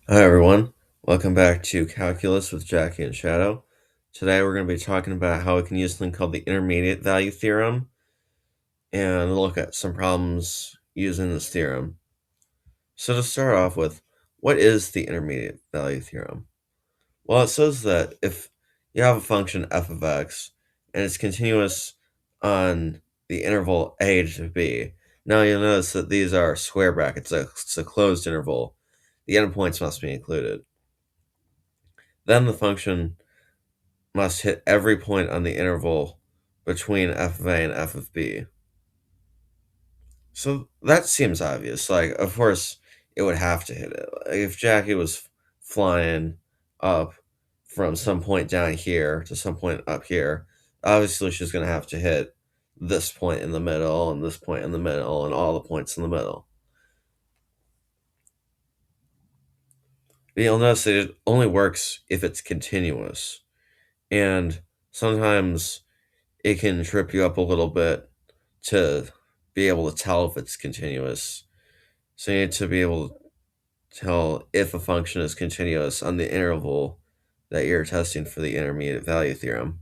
Hi everyone, welcome back to Calculus with Jackie and Shadow. Today we're going to be talking about how we can use something called the intermediate value theorem and look at some problems using this theorem. So to start off with, what is the intermediate value theorem? Well, it says that if you have a function f of x and it's continuous on the interval a to b, now you'll notice that these are square brackets, it's a closed interval. The endpoints must be included. Then the function must hit every point on the interval between f of a and f of b. So that seems obvious. Like, of course, it would have to hit it. Like, if Jackie was flying up from some point down here to some point up here, obviously she's going to have to hit this point in the middle and this point in the middle and all the points in the middle. But you'll notice that it only works if it's continuous. And sometimes it can trip you up a little bit to be able to tell if it's continuous. So you need to be able to tell if a function is continuous on the interval that you're testing for the intermediate value theorem.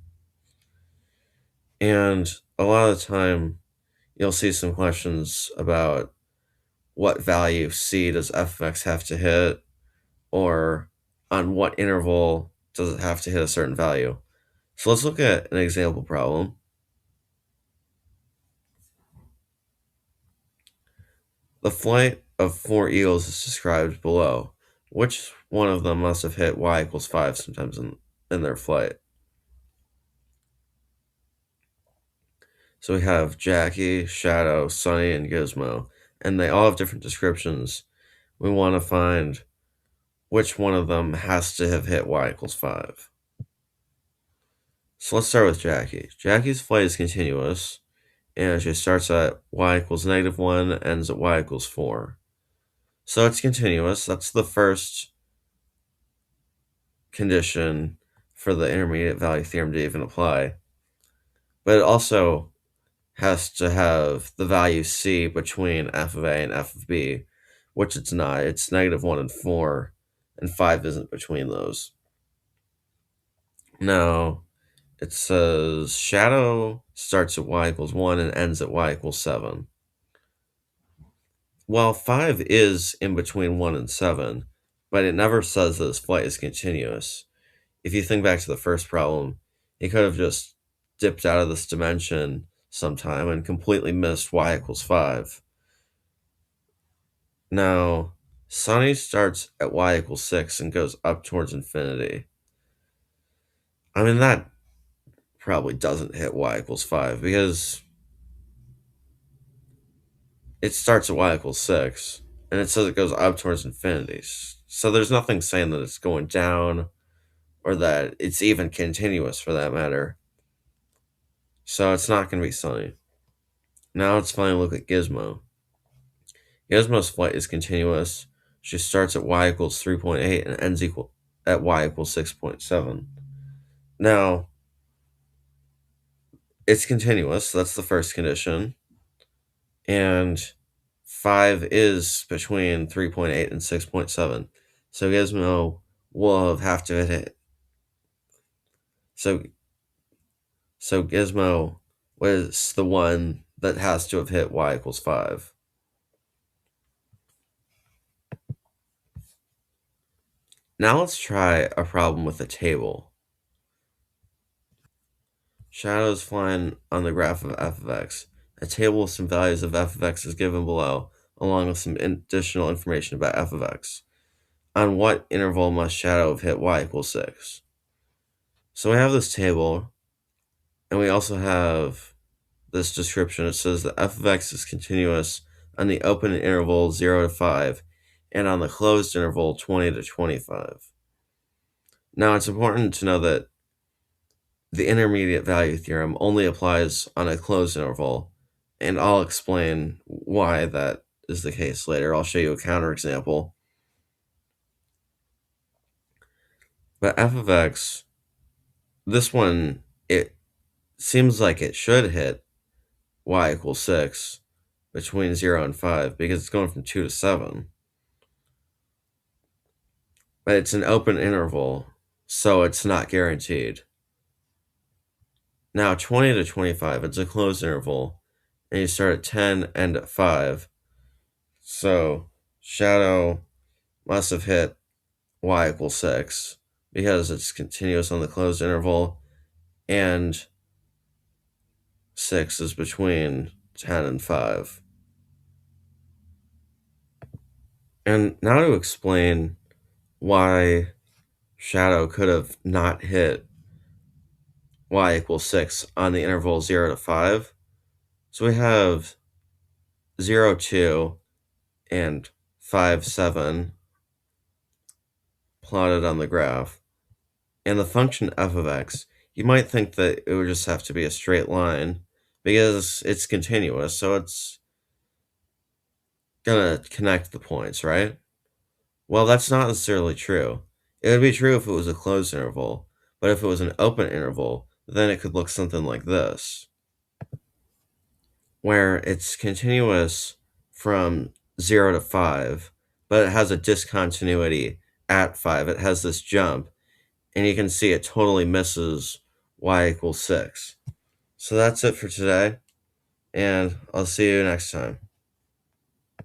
And a lot of the time, you'll see some questions about what value c does f of x have to hit, or on what interval does it have to hit a certain value. So let's look at an example problem. The flight of 4 eagles is described below. Which one of them must have hit y equals 5 sometimes in their flight? So we have Jackie, Shadow, Sunny, and Gizmo, and they all have different descriptions. We want to find which one of them has to have hit y equals 5. So let's start with Jackie. Jackie's flight is continuous, and she starts at y equals -1, ends at y equals 4. So it's continuous. That's the first condition for the intermediate value theorem to even apply. But it also has to have the value c between f of a and f of b, which it's not. It's -1 and 4, and 5 isn't between those. Now, it says Shadow starts at y equals 1 and ends at y equals 7. Well, 5 is in between 1 and 7, but it never says that his flight is continuous. If you think back to the first problem, he could have just dipped out of this dimension sometime and completely missed y equals 5. Now, Sunny starts at y equals 6 and goes up towards infinity. I mean, that probably doesn't hit y equals 5 because it starts at y equals 6 and it says it goes up towards infinity. So there's nothing saying that it's going down or that it's even continuous for that matter. So it's not going to be Sunny. Now let's finally look at Gizmo. Gizmo's flight is continuous. She starts at y equals 3.8 and ends at y equals 6.7. Now, it's continuous. That's the first condition. And 5 is between 3.8 and 6.7. So Gizmo will have to hit it. So Gizmo was the one that has to have hit y equals 5. Now let's try a problem with a table. Shadow is flying on the graph of f of x. A table with some values of f of x is given below, along with some additional information about f of x. On what interval must Shadow have hit y equals 6? So we have this table, and we also have this description. It says that f of x is continuous on the open interval 0 to 5, and on the closed interval 20 to 25. Now it's important to know that the intermediate value theorem only applies on a closed interval, and I'll explain why that is the case later. I'll show you a counterexample. But f of x, this one, it seems like it should hit y equals 6 between 0 and 5 because it's going from 2 to 7. but it's an open interval, so it's not guaranteed. Now 20 to 25, it's a closed interval, and you start at 10 and at 5. So shadow must have hit y equals 6 because it's continuous on the closed interval, and 6 is between 10 and 5. And now to explain why shadow could have not hit y equals 6 on the interval 0 to 5. So we have 0, 2 and 5, 7 plotted on the graph. And the function f of x, you might think that it would just have to be a straight line because it's continuous, so it's gonna connect the points, right? Well, that's not necessarily true. It would be true if it was a closed interval, but if it was an open interval, then it could look something like this, where it's continuous from 0 to 5, but it has a discontinuity at 5. It has this jump, and you can see it totally misses y equals 6. So that's it for today, and I'll see you next time.